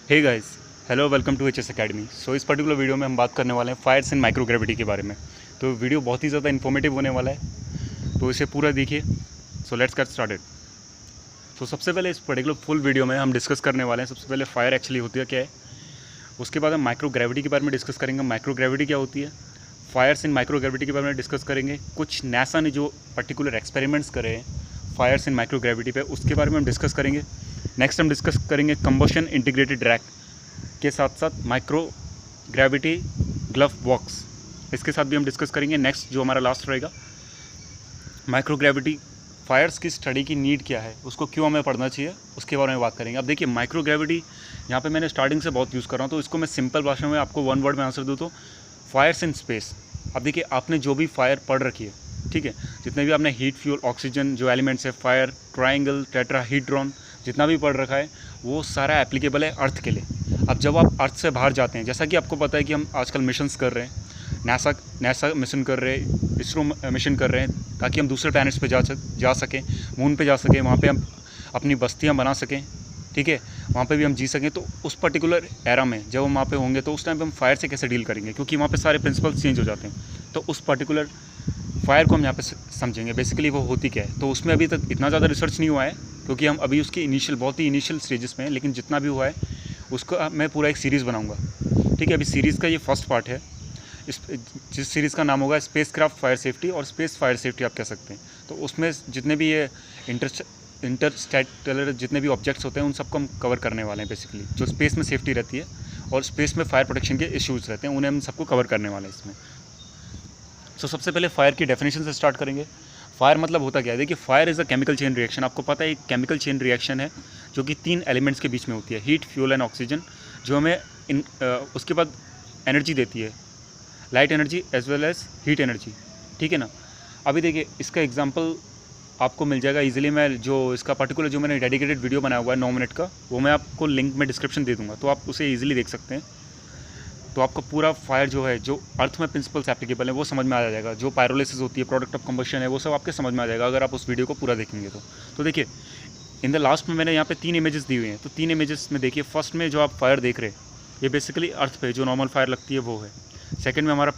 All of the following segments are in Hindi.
Hey guys, hello, welcome to HS academy. So इस पर्टिकुलर वीडियो में हम बात करने वाले हैं फायर्स इन माइक्रोग्रेविटी के बारे में। तो वीडियो बहुत ही ज़्यादा इन्फॉर्मेटिव होने वाला है, तो इसे पूरा देखिए। So let's get started. तो सबसे पहले इस पर्टिकुलर फुल वीडियो में हम डिस्कस करने वाले हैं सबसे पहले फायर एक्चुअली होती है क्या है, उसके बाद हम माइक्रोग्रेविटी के बारे में डिस्कस करेंगे, माइक्रोग्रेविटी क्या होती है, फायर्स इन माइक्रोग्रेविटी के बारे में डिस्कस करेंगे, कुछ नासा ने जो पर्टिकुलर एक्सपेरिमेंट्स करे हैं फायर्स इन माइक्रोग्रेविटी पे उसके बारे में हम डिस्कस करेंगे। नेक्स्ट हम डिस्कस करेंगे कंबशन इंटीग्रेटेड रैक के साथ साथ माइक्रो ग्रेविटी ग्लव बॉक्स, इसके साथ भी हम डिस्कस करेंगे। नेक्स्ट जो हमारा लास्ट रहेगा, माइक्रो ग्रेविटी फायर्स की स्टडी की नीड क्या है, उसको क्यों हमें पढ़ना चाहिए, उसके बारे में बात करेंगे। अब देखिए माइक्रो ग्रेविटी यहाँ पे मैंने स्टार्टिंग से बहुत यूज़ कर रहा हूँ, तो इसको मैं सिंपल भाषा में आपको वन वर्ड में आंसर दूँ तो फायर्स इन स्पेस। अब देखिए आपने जो भी फायर पढ़ रखी है, ठीक है, जितने भी आपने हीट, फ्यूल, ऑक्सीजन जो एलिमेंट्स है, फायर, ट्राइंगल, टेट्राहीड्रॉन, जितना भी पढ़ रखा है वो सारा एप्लीकेबल है अर्थ के लिए। अब जब आप अर्थ से बाहर जाते हैं, जैसा कि आपको पता है कि हम आजकल मिशंस कर रहे हैं, नासा मिशन कर रहे हैं, इसरो मिशन कर रहे हैं, ताकि हम दूसरे प्लैनेट्स पे जा सकें, मून पे जा सकें, वहाँ पे हम अपनी बस्तियाँ बना सकें, ठीक है, वहाँ पे भी हम जी सकें। तो उस पर्टिकुलर एरा में जब हम वहाँ पे होंगे तो उस टाइम पे हम फायर से कैसे डील करेंगे, क्योंकि वहाँ पे सारे प्रिंसिपल्स चेंज हो जाते हैं। तो उस पर्टिकुलर फायर को हम यहाँ पे समझेंगे बेसिकली वो होती क्या है। तो उसमें अभी तक इतना ज़्यादा रिसर्च नहीं हुआ है, क्योंकि हम अभी उसकी बहुत ही इनिशियल स्टेजेस में हैं, लेकिन जितना भी हुआ है उसको मैं पूरा एक सीरीज़ बनाऊंगा, ठीक है। अभी सीरीज़ का ये फर्स्ट पार्ट है, जिस सीरीज़ का नाम होगा स्पेस क्राफ्ट फायर सेफ्टी और स्पेस फायर सेफ्टी आप कह सकते हैं। तो उसमें जितने भी ये इंटरस्टेलर जितने भी ऑब्जेक्ट्स होते हैं उन सबको हम कवर करने वाले हैं। बेसिकली जो स्पेस में सेफ्टी रहती है और स्पेस में फायर प्रोटेक्शन के इश्यूज़ रहते हैं, उन्हें हम सबको कवर करने वाले हैं इसमें। तो सबसे पहले फायर की डेफिनेशन से स्टार्ट करेंगे। फायर मतलब होता क्या है, देखिए fire is a chemical chain reaction. आपको पता है एक केमिकल चेन रिएक्शन है जो कि 3 एलिमेंट्स के बीच में होती है, हीट, फ्यूल एंड ऑक्सीजन, जो हमें उसके बाद एनर्जी देती है, light energy as well as heat energy, ठीक है ना। अभी देखिए इसका एग्जांपल आपको मिल जाएगा इजीली। मैं जो इसका पर्टिकुलर जो मैंने डेडिकेटेड वीडियो बनाया हुआ है 9 मिनट का, वो मैं आपको लिंक में डिस्क्रिप्शन दे दूँगा, तो आप उसे ईजिली देख सकते हैं। तो आपको पूरा फायर जो है, जो अर्थ में प्रिंसिपल्स एप्लीकेबल है वो समझ में आ जाएगा। जो पायरोलिसिस होती है, प्रोडक्ट ऑफ कंबशन है, वो सब आपके समझ में आ जाएगा अगर आप उस वीडियो को पूरा देखेंगे तो देखिए इन द लास्ट में मैंने यहाँ पे 3 इमेजेस दी हुई हैं। तो 3 इमेजेस में देखिए, फर्स्ट में जो आप फायर देख रहे हैं ये बेसिकली अर्थ पे जो नॉर्मल फायर लगती है वो है। सेकेंड में हमारा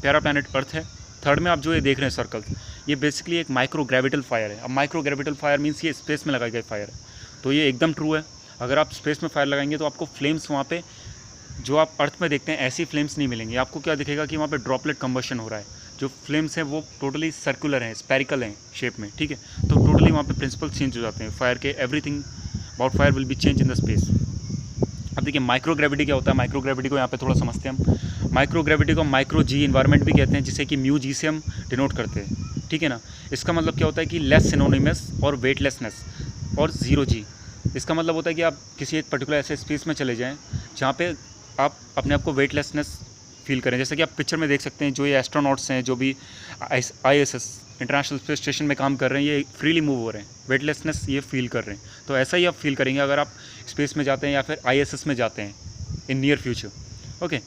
प्यारा प्लैनेट अर्थ है। थर्ड में आप जो ये देख रहे हैं सर्कल, ये बेसिकली एक माइक्रो ग्रेविटल फायर है। अब माइक्रो ग्रेविटल फायर मीन्स ये स्पेस में लगाई गई फायर है। तो ये एकदम ट्रू है, अगर आप स्पेस में फायर लगाएंगे तो आपको फ्लेम्स वहाँ पे जो आप अर्थ में देखते हैं ऐसी फ्लेम्स नहीं मिलेंगी। आपको क्या दिखेगा कि वहाँ पे ड्रॉपलेट कंबशन हो रहा है। जो फ्लेम्स हैं वो टोटली सर्कुलर हैं, स्पेरिकल हैं शेप में, ठीक है। तो टोटली वहाँ पे प्रिंसिपल चेंज हो जाते हैं फायर के। Everything about fire will be change in the space. अब देखिए माइक्रो ग्रेविटी क्या होता है, माइक्रो ग्रेविटी को यहाँ पे थोड़ा समझते हैं हम। माइक्रो ग्रेविटी को माइक्रो जी इन्वायरमेंट भी कहते हैं, जिसे कि म्यू जी से हम डिनोट करते हैं, ठीक है ना। इसका मतलब क्या होता है कि लेस सिनोनिमस और वेटलेसनेस और ज़ीरो जी। इसका मतलब होता है कि आप किसी एक पर्टिकुलर ऐसे स्पेस में चले जाएँ जहाँ पे आप अपने आप को वेटलेसनेस फील करें। जैसे कि आप पिक्चर में देख सकते हैं, जो ये एस्ट्रोनॉट्स हैं, जो भी ISS इंटरनेशनल स्पेस स्टेशन में काम कर रहे हैं, ये फ्रीली मूव हो रहे हैं, वेटलेसनेस ये फील कर रहे हैं। तो ऐसा ही आप फील करेंगे अगर आप स्पेस में जाते हैं या फिर ISS में जाते हैं इन नियर फ्यूचर, ओके।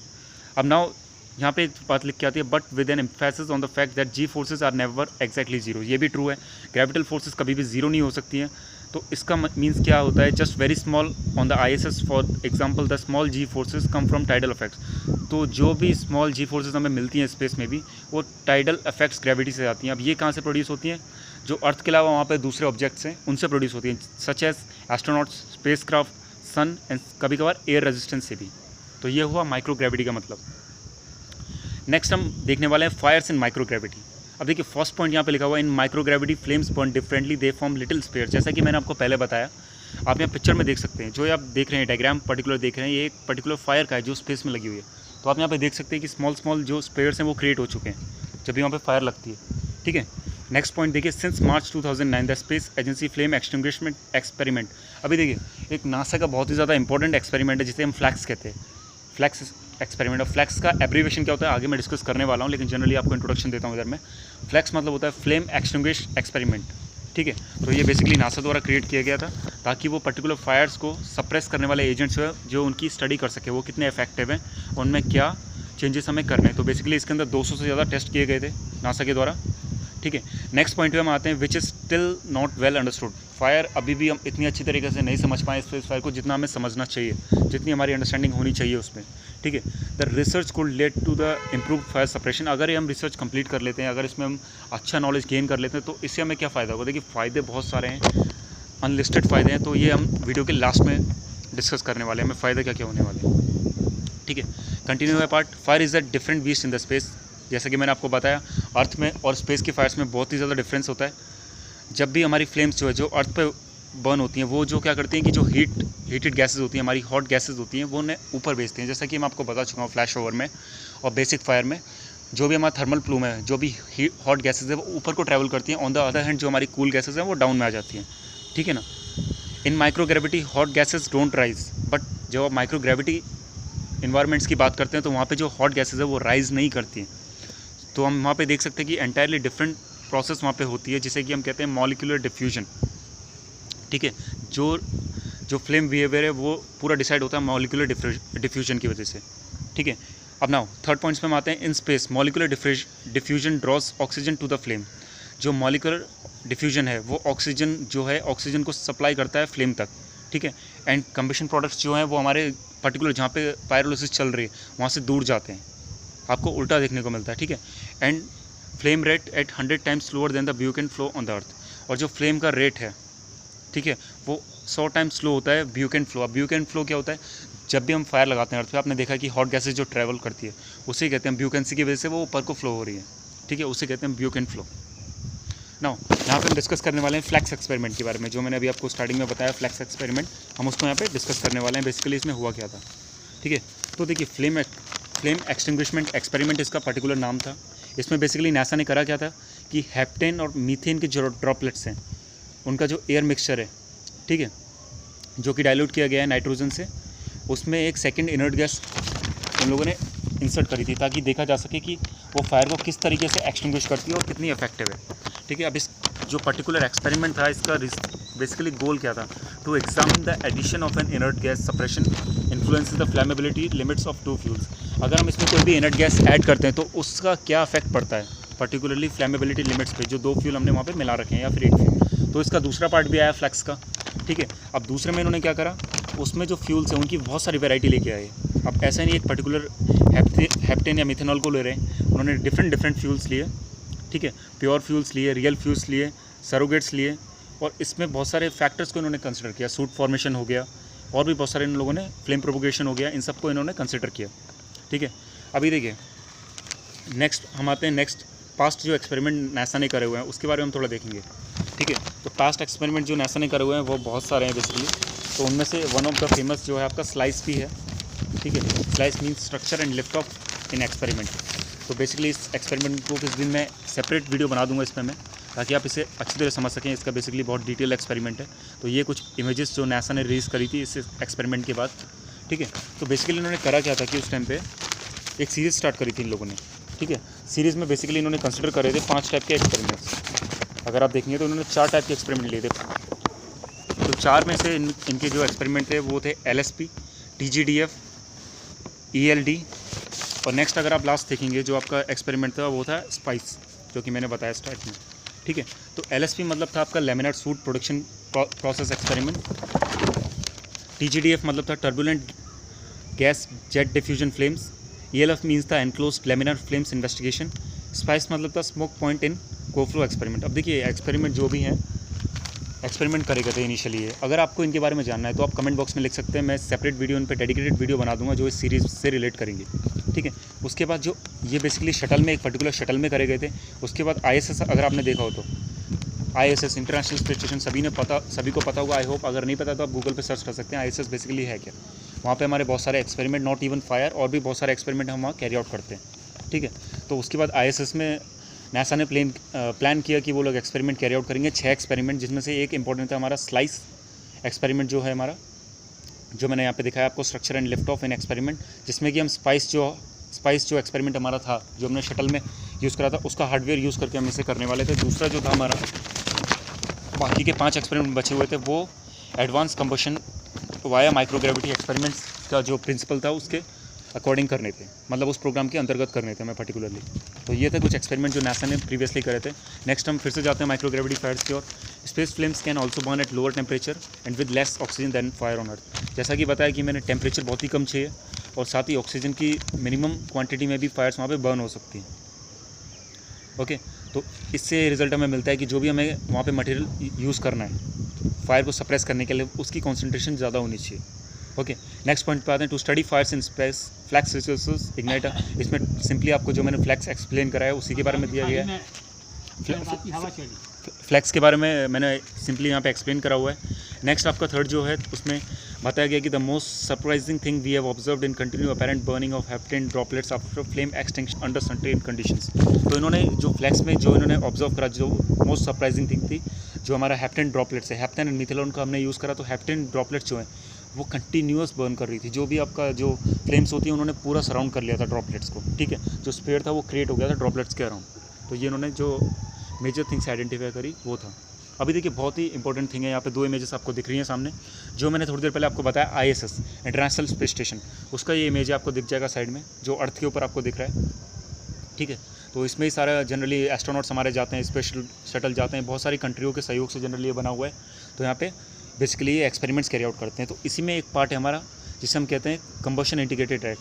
अब नाउ यहाँ पे एक बात लिख के आती है, but with an emphasis on the fact that g forces are never exactly zero. ये भी ट्रू है, ग्रेविटल फोर्सेज कभी भी जीरो नहीं हो सकती हैं। तो इसका मीन्स क्या होता है, just very small on the ISS for example the small g forces come from tidal effects. तो जो भी स्मॉल जी फोर्सेज हमें मिलती हैं स्पेस में भी, वो टाइडल इफेक्ट्स ग्रेविटी से आती हैं। अब ये कहाँ से प्रोड्यूस होती हैं, जो अर्थ के अलावा वहाँ पे दूसरे ऑब्जेक्ट्स हैं उनसे प्रोड्यूस होती हैं, such as astronauts, spacecraft, sun and कभी कभार एयर रेजिस्टेंस से भी। तो ये हुआ माइक्रो ग्रेविटी का मतलब। नेक्स्ट हम देखने वाले हैं फायर्स इन माइक्रो ग्रेविटी। अब देखिए फर्स्ट पॉइंट यहाँ पे लिखा हुआ है, in micro gravity flames burn differently, they form little sphere. जैसा कि मैंने आपको पहले बताया, आप यहाँ पिक्चर में देख सकते हैं, जो आप देख रहे हैं डायग्राम पर्टिकुलर देख रहे हैं, ये एक पर्टिकुलर फायर का है जो स्पेस में लगी हुई है। तो आप यहाँ पे देख सकते हैं कि स्मॉल जो स्पेयर्स हैं वो क्रिएट हो चुके हैं जब भी वहाँ पे फायर लगती है, ठीक है। नेक्स्ट पॉइंट देखिए, since March 2009 the space agency flame extinguishment experiment. अभी देखिए एक नासा का बहुत ही ज़्यादा इंपॉर्टेंट एक्सपेरिमेंट है जिसे हम फ्लैक्स कहते हैं, फ्लैक्स एक्सपेरिमेंट। और फ्लैक्स का एब्रीवेशन क्या होता है आगे मैं डिस्कस करने वाला हूँ, लेकिन जनरली आपको इंट्रोडक्शन देता हूँ इधर में। फ्लैक्स मतलब होता है फ्लेम एक्सटिंग्विश एक्सपेरिमेंट, ठीक है। तो ये बेसिकली नासा द्वारा क्रिएट किया गया था ताकि वो पर्टिकुलर फायर्स को सप्रेस करने वाले एजेंट्स हैं जो उनकी स्टडी कर सके, वो कितने इफेक्टिव हैं, उनमें क्या चेंजेस हमें करने हैं। तो बेसिकली इसके अंदर 200 से ज़्यादा टेस्ट किए गए थे नासा के द्वारा, ठीक है। नेक्स्ट पॉइंट पे हम आते हैं which is still not well understood. Fire अभी भी हम इतनी अच्छी तरीके से नहीं समझ पाए इस फायर को जितना हमें समझना चाहिए, जितनी हमारी अंडरस्टैंडिंग होनी चाहिए उसमें, ठीक है। The research could lead to the improve fire suppression. अगर ये हम रिसर्च कंप्लीट कर लेते हैं, अगर इसमें हम अच्छा नॉलेज गेन कर लेते हैं तो इससे हमें क्या फ़ायदा होगा। देखिए फ़ायदे बहुत सारे हैं, अनलिस्टेड फ़ायदे हैं, तो ये हम वीडियो के लास्ट में डिस्कस करने वाले हैं, हमें फ़ायदे क्या क्या होने वाले हैं, ठीक है। कंटिन्यू है part. Fire is a different beast in the space. जैसा कि मैंने आपको बताया, अर्थ में और स्पेस की फायर्स में बहुत ही ज़्यादा डिफरेंस होता है। जब भी हमारी फ्लेम्स जो है जो अर्थ पे बर्न होती हैं, वो जो क्या करती हैं कि जो हीटेड गैसेज होती हैं, हमारी हॉट गैसेज होती हैं, वो उन्हें ऊपर भेजती हैं। जैसा कि मैं आपको बता चुका हूँ फ्लैश ओवर में और बेसिक फायर में, जो भी हमारा थर्मल प्लूम है, जो भी हॉट गैसेज है वो ऊपर को ट्रैवल करती हैं। ऑन द अदर हैंड जो हमारी कूल गैसेज हैं वो डाउन में आ जाती हैं, ठीक है ना। In microgravity hot gases don't rise, but जब आप माइक्रोग्रेविटी इन्वायरमेंट्स की बात करते हैं तो वहाँ पे जो हॉट गैसेज है वो राइज नहीं करती हैं। तो हम वहाँ पे देख सकते हैं कि एंटायरली डिफरेंट प्रोसेस वहाँ पे होती है, जिसे कि हम कहते हैं मॉलिक्यूलर डिफ्यूजन, ठीक है। जो फ्लेम बिहेवियर है वो पूरा डिसाइड होता है मॉलिक्यूलर डिफ्यूजन की वजह से, ठीक है। अब नाउ थर्ड पॉइंट्स पे हम आते हैं। In space molecular diffusion draws oxygen to the flame. जो मॉलिक्यूलर डिफ्यूजन है वो ऑक्सीजन जो है, ऑक्सीजन को सप्लाई करता है फ्लेम तक, ठीक है। एंड कंबशन प्रोडक्ट्स जो हैं वो हमारे पर्टिकुलर जहाँ पे पायरोलिसिस चल रही है वहाँ से दूर जाते हैं। आपको उल्टा देखने को मिलता है, ठीक है। And flame rate at 100 times slower than the butane flow on the earth. और जो फ्लेम का रेट है, ठीक है, वो 100 टाइम्स स्लो होता है ब्यूकेन फ्लो। अब ब्यूकेन फ्लो क्या होता है, जब भी हम फायर लगाते हैं अर्थ पे, आपने देखा कि हॉट गैसेज जो ट्रैवल करती है उसे कहते हैं ब्यूकेंसी की वजह से वो ऊपर को फ्लो हो रही है, ठीक है, उसे कहते हैं ब्यूकेन फ्लो। नाउ यहाँ पे हम डिस्कस करने वाले हैं फ्लैक्स एक्सपेरिमेंट के बारे में, जो मैंने अभी आपको स्टार्टिंग में बताया फ्लैक्स एक्सपेरिमेंट, हम उसको यहाँ पे डिस्कस करने वाले हैं। बेसिकली इसमें हुआ क्या था, ठीक है। तो देखिए फ्लेम एक्सटिंग्विशमेंट एक्सपेरिमेंट इसका पर्टिकुलर नाम था। इसमें बेसिकली नासा ने करा क्या था कि हेप्टेन और मीथेन के जो ड्रॉपलेट्स हैं उनका जो एयर मिक्सचर है, ठीक है, जो कि डाइल्यूट किया गया है नाइट्रोजन से, उसमें एक सेकेंड इनर्ट गैस उन लोगों ने इंसर्ट करी थी ताकि देखा जा सके कि वो फायर को किस तरीके से एक्सटिंग्विश करती है और कितनी इफेक्टिव है, ठीक है। अब इस जो पर्टिकुलर एक्सपेरिमेंट था इसका बेसिकली गोल क्या था, to examine the addition of an inert gas suppression influences the flammability limits of two fuels. अगर हम इसमें कोई भी इनर्ट गैस ऐड करते हैं तो उसका क्या इफेक्ट पड़ता है पर्टिकुलरली फ्लैमेबिलिटी लिमिट्स पे, जो 2 फ्यूल हमने वहाँ पे मिला रखे हैं या फिर 1 फ्यूल। तो इसका दूसरा पार्ट भी आया फ्लैक्स का, ठीक है। अब दूसरे में इन्होंने क्या करा, उसमें जो फ्यूल्स हैं उनकी बहुत सारी वैरायटी लेके आए। अब ऐसा नहीं एक पर्टिकुलर हेप्टेन या मिथेनॉल को ले रहे हैं, उन्होंने डिफरेंट फ्यूल्स लिए, ठीक है, प्योर फ्यूल्स लिए, रियल फ्यूल्स लिए, सरोगेट्स लिए, और इसमें बहुत सारे फैक्टर्स को इन्होंने कंसिडर किया। सूट फॉर्मेशन हो गया और भी बहुत सारे इन लोगों ने, फ्लेम प्रोपोगेशन हो गया, इन सबको इन्होंने कंसिडर किया, ठीक है। अभी देखिए नेक्स्ट हम आते हैं नेक्स्ट पास्ट जो एक्सपेरिमेंट नासा ने करे हुए हैं उसके बारे में हम थोड़ा देखेंगे, ठीक है। तो पास्ट एक्सपेरिमेंट जो नासा ने करे हुए हैं वो बहुत सारे हैं बेसिकली। तो उनमें से वन ऑफ द फेमस जो है आपका स्लाइस भी है, ठीक है। Slice means structure and lift off in experiment. तो बेसिकली इस एक्सपेरिमेंट को किस दिन मैं सेपरेट वीडियो बना दूंगा इसमें मैं, ताकि आप इसे अच्छी तरह समझ सकें। इसका बेसिकली बहुत डिटेल एक्सपेरिमेंट है। तो ये कुछ इमेजेस जो नासा ने रिलीज़ करी थी इस एक्सपेरिमेंट के बाद, ठीक है। तो बेसिकली इन्होंने करा क्या था कि उस टाइम पे एक सीरीज़ स्टार्ट करी थी इन लोगों ने, ठीक है। सीरीज़ में बेसिकली इन्होंने कंसिडर करे थे 5 टाइप के एक्सपेरिमेंट्स। अगर आप देखेंगे तो इन्होंने 4 टाइप के एक्सपेरिमेंट लिए थे। तो 4 में से इनके जो एक्सपेरिमेंट थे वो थे LSP, TGDF, ELD, और नेक्स्ट अगर आप लास्ट देखेंगे जो आपका एक्सपेरिमेंट था वो था स्पाइस, जो कि मैंने बताया स्टार्ट में, ठीक है। तो LSP मतलब था आपका laminar soot production process experiment. TGDF मतलब था turbulent gas jet diffusion flames. ELF means था enclosed laminar flames investigation. SPICE मतलब था smoke point in coflow experiment. अब देखिए एक्सपेरिमेंट जो भी हैं एक्सपेरिमेंट करे गए थे इनिशियली है। अगर आपको इनके बारे में जानना है तो आप कमेंट बॉक्स में लिख सकते हैं, मैं सेपरेट वीडियो इन पर डेडिकेटेड वीडियो बना दूंगा जो इस सीरीज़ से रिलेट करेंगे, ठीक है। उसके बाद जो ये बेसिकली शटल में, एक पर्टिकुलर शटल में करे गए थे। उसके बाद ISS अगर आपने देखा हो तो ISS इंटरनेशनल स्पेस स्टेशन सभी को पता होगा आई होप। अगर नहीं पता तो आप गूगल पे सर्च कर सकते हैं ISS बेसिकली है क्या। वहाँ पे हमारे बहुत सारे एक्सपेरिमेंट, नॉट इवन फायर, और भी बहुत सारे एक्सपेरिमेंट हम वहाँ कैरी आउट करते हैं, ठीक है। तो उसके बाद ISS में नासा ने प्लान किया कि वो लोग एक्सपेरिमेंट कैरी आउट करेंगे, 6 एक्सपेरिमेंट, जिसमें से एक इंपॉर्टेंट था हमारा स्लाइस एक्सपेरिमेंट जो है हमारा, जो मैंने यहाँ पे दिखाया आपको, structure and lift off in experiment, जिसमें कि हम स्पाइस जो एक्सपेरिमेंट हमारा था जो हमने शटल में यूज़ करा था उसका हार्डवेयर यूज़ करके हम इसे करने वाले थे। दूसरा जो था हमारा, बाकी के 5 एक्सपेरिमेंट बचे हुए थे वो advance combustion via microgravity experiments का जो प्रिंसिपल था उसके अकॉर्डिंग करने थे, मतलब उस प्रोग्राम के अंतर्गत करने थे मैं पर्टिकुलरली। तो ये थे कुछ एक्सपेरिमेंट जो नासा ने प्रीवियसली करे थे। नेक्स्ट हम फिर से जाते हैं माइक्रोग्रेविटी फायर्स की ओर। Space flames can also burn at lower temperature and with less oxygen than fire on earth. जैसा कि बताया कि मैंने टेम्परेचर बहुत ही कम चाहिए और साथ ही ऑक्सीजन की मिनिमम क्वांटिटी में भी फायर्स वहाँ पे बर्न हो सकती हैं। ओके, तो इससे रिजल्ट हमें मिलता है कि जो भी हमें वहाँ पे मटेरियल यूज़ करना है फायर को सप्रेस करने के लिए, उसकी कॉन्सेंट्रेशन ज़्यादा होनी चाहिए। ओके, नेक्स्ट पॉइंट पे आते हैं। To study fires in space flex resources igniter. इसमें सिंपली आपको जो मैंने फ्लैक्स एक्सप्लेन करा है उसी के बारे में दिया गया है। फ्लैक्स के बारे में मैंने सिंपली यहाँ पे एक्सप्लेन करा हुआ है। नेक्स्ट आपका थर्ड जो है उसमें बताया गया कि the most surprising thing we have observed in continue apparent burning of heptane droplets after flame extinction under certain conditions. तो इन्होंने जो फ्लैक्स में जो इन्होंने ऑब्जर्व करा, जो मोस्ट सरप्राइजिंग थिंग थी, जो हमारा हेप्टेन ड्रॉपलेट्स है, हेप्टेन एंड मिथेनॉल का हमने यूज़ करा, तो हेप्टेन ड्रॉपलेट्स जो है वो कंटिन्यूअस बर्न कर रही थी। जो भी आपका जो फ्लेम्स होती है उन्होंने पूरा सराउंड कर लिया था ड्रॉपलेट्स को, ठीक है। जो स्पेयर था वो क्रिएट हो गया था ड्रॉपलेट्स के अराउंड। तो ये इन्होंने जो मेजर थिंग्स आइडेंटिफाई करी वो था। अभी देखिए बहुत ही इंपॉर्टेंट थिंग है, यहाँ पे दो इमेजेस आपको दिख रही हैं सामने। जो मैंने थोड़ी देर पहले आपको बताया ISS इंटरनेशनल स्पेस स्टेशन, उसका ये इमेज आपको दिख जाएगा साइड में, जो अर्थ के ऊपर आपको दिख रहा है, ठीक है। तो इसमें ही सारा जनरली एस्ट्रोनॉट्स हमारे जाते हैं, स्पेस शटल जाते हैं, बहुत सारी कंट्रियों के सहयोग से जनरली ये बना हुआ है। तो यहाँ पे बेसिकली ये एक्सपेरिमेंट्स कैरी आउट करते हैं। तो इसी में एक पार्ट है हमारा जिसे हम कहते हैं कंबशन इंटीग्रेटेड रैक।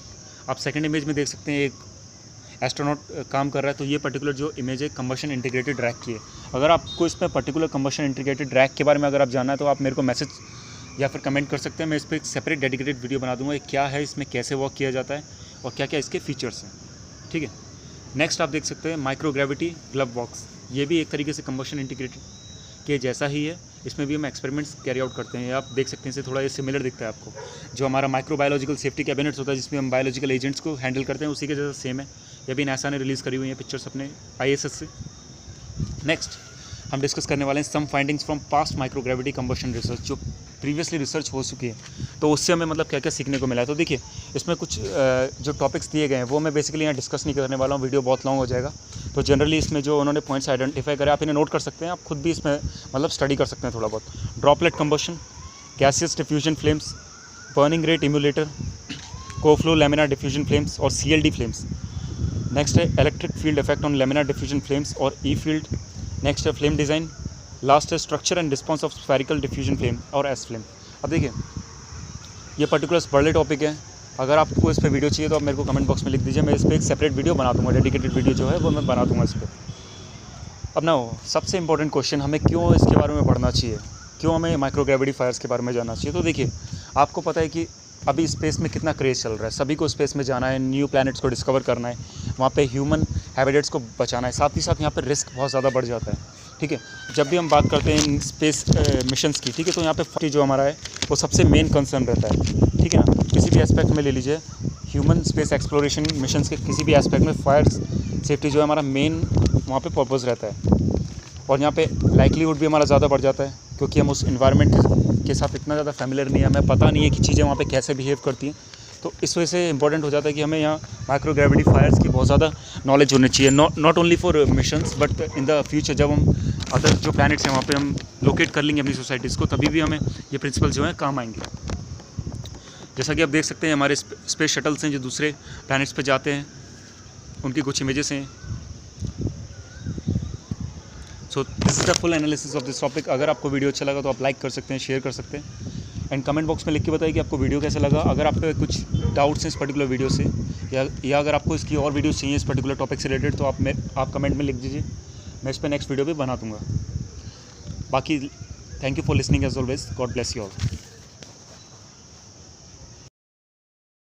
आप सेकंड इमेज में देख सकते हैं एक एस्ट्रोनॉट काम कर रहा है। तो ये पर्टिकुलर जो इमेज है कंबशन इंटीग्रेटेड रैक की है। अगर आपको इसमें पर्टिकुलर कंबशन इंटीग्रेटेड रैक के बारे में अगर आप जानना है तो आप मेरे को मैसेज या फिर कमेंट कर सकते हैं। मैं इस पर एक सेपरेट डेडिकेटेड वीडियो बना दूंगा, क्या है इसमें, कैसे वर्क किया जाता है और क्या क्या इसके फीचर्स हैं, ठीक है। नेक्स्ट आप देख सकते हैं माइक्रोग्रेविटी ग्लव बॉक्स। ये भी एक तरीके से कंबशन इंटीग्रेटेड के जैसा ही है। इसमें भी हम एक्सपेरिमेंट्स कैरी आउट करते हैं। आप देख सकते हैं, इसे थोड़ा ये सिमिलर दिखता है आपको। जो हमारा माइक्रोबायोलॉजिकल सेफ्टी कैबिनेट्स होता है जिसमें हम बायोलॉजिकल एजेंट्स को हैंडल करते हैं, उसी के जैसा सेम है। ये भी नासा ने रिलीज़ करी हुई है पिक्चर्स अपने ISS से। नेक्स्ट हम डिस्कस करने वाले हैं some findings from past microgravity combustion research, जो प्रीवियसली रिसर्च हो चुकी है। तो उससे हमें मतलब क्या क्या सीखने को मिला है। तो देखिए इसमें कुछ जो टॉपिक्स दिए गए हैं वो मैं बेसिकली यहाँ डिस्कस नहीं करने वाला हूँ, वीडियो बहुत लॉन्ग हो जाएगा। तो जनरली इसमें जो उन्होंने पॉइंट्स आइडेंटिफाई करे आप इन्हें नोट कर सकते हैं, आप खुद भी इसमें मतलब स्टडी कर सकते हैं थोड़ा बहुत। Droplet combustion, gaseous diffusion flames, burning rate emulator, coflow laminar diffusion flames और CLD फ्लेम्स। नेक्स्ट है electric field effect on laminar diffusion flames और E फील्ड। नेक्स्ट है फ्लेम डिज़ाइन। लास्ट है structure and response of spherical diffusion flame और S फ्लेम। अब देखिए ये पर्टिकुलर बड़े टॉपिक है। अगर आपको इस पर वीडियो चाहिए तो आप मेरे को कमेंट बॉक्स में लिख दीजिए, मैं इस पर एक सेपरेट वीडियो बना दूँगा, डेडिकेटेड वीडियो जो है वो मैं बना दूँगा इस पर। अब ना सबसे इंपॉर्टेंट क्वेश्चन, हमें क्यों इसके बारे में पढ़ना चाहिए, क्यों हमें माइक्रोग्रेविटी फायर्स के बारे में जानना चाहिए। तो देखिए आपको पता है कि अभी स्पेस में कितना क्रेज़ चल रहा है, सभी को स्पेस में जाना है, न्यू प्लैनेट्स को डिस्कवर करना है, वहाँ पे ह्यूमन हैबिटेट्स को बचाना है। साथ ही साथ यहाँ पे रिस्क बहुत ज़्यादा बढ़ जाता है, ठीक है। जब भी हम बात करते हैं स्पेस मिशंस की, ठीक है, तो यहाँ पे जो हमारा है वो सबसे मेन कंसर्न रहता है, ठीक है ना। किसी भी एस्पेक्ट में ले लीजिए, ह्यूमन स्पेस एक्सप्लोरेशन मिशंस के किसी भी एस्पेक्ट में फायर सेफ्टी जो है हमारा मेन वहाँ पे पर्पज़ रहता है। और यहाँ पे लाइक्लीहुड भी हमारा ज़्यादा बढ़ जाता है क्योंकि हम उस इन्वायरमेंट के साथ इतना ज़्यादा फैमिलियर नहीं है, हमें पता नहीं है कि चीज़ें वहाँ पे कैसे बिहेव करती हैं। तो इस वजह से इंपॉर्टेंट हो जाता है कि हमें यहाँ माइक्रोग्रेविटी फायर्स की बहुत ज़्यादा नॉलेज होनी चाहिए, not only for missions but in the future जब हम अदर जो प्लैनेट्स हैं वहाँ पे हम लोकेट कर लेंगे अपनी सोसाइटीज़ को, तभी भी हमें ये प्रिंसिपल जो है काम आएंगे। जैसा कि आप देख सकते हैं हमारे स्पेस शटल्स हैं जो दूसरे प्लैनेट्स पे जाते हैं, उनकी कुछ इमेजेस हैं। So this is the full analysis of this topic. अगर आपको वीडियो अच्छा लगा तो आप लाइक कर सकते हैं, शेयर कर सकते हैं एंड कमेंट बॉक्स में लिख के बताइए कि आपको वीडियो कैसा लगा। अगर आप पे कुछ डाउट्स हैं इस पर्टिकुलर वीडियो से या अगर आपको इसकी और वीडियोस चाहिए इस पर्टिकुलर टॉपिक से रिलेटेड तो आप कमेंट में लिख दीजिए, मैं इस पर नेक्स्ट वीडियो भी बना दूँगा। बाकी thank you for listening as always, God bless you all.